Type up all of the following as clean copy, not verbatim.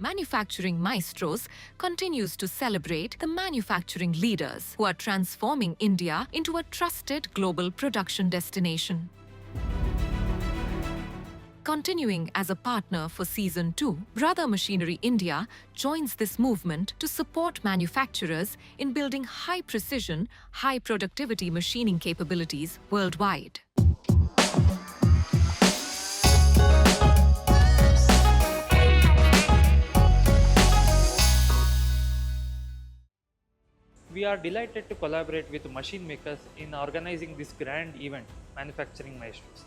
Manufacturing Maestros continues to celebrate the manufacturing leaders who are transforming India into a trusted global production destination. Continuing as a partner for Season 2, Brother Machinery India joins this movement to support manufacturers in building high-precision, high-productivity machining capabilities worldwide. We are delighted to collaborate with machine makers in organizing this grand event, Manufacturing Maestros.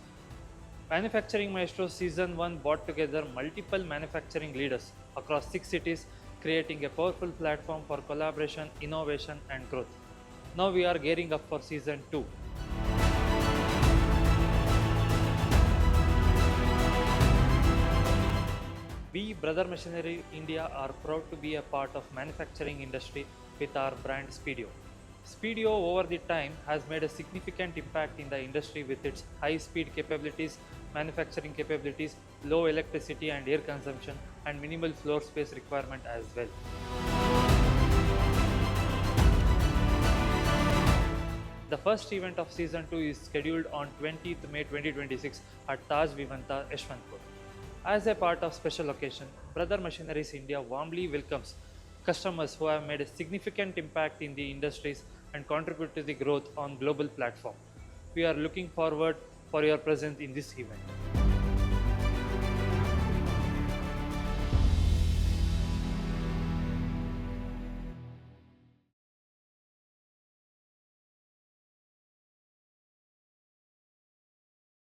Manufacturing Maestros Season 1 brought together multiple manufacturing leaders across 6 cities, creating a powerful platform for collaboration, innovation, and growth. Now we are gearing up for Season 2. We, Brother Machinery India, are proud to be a part of manufacturing industry with our brand Speedio. Speedio over the time has made a significant impact in the industry with its high-speed capabilities, manufacturing capabilities, low electricity and air consumption, and minimal floor space requirement as well. The first event of Season 2 is scheduled on 20th May 2026 at Taj Vivanta, Yeshwanthpur. As a part of special occasion, Brother Machineries India warmly welcomes customers who have made a significant impact in the industries and contribute to the growth on global platform. We are looking forward for your presence in this event.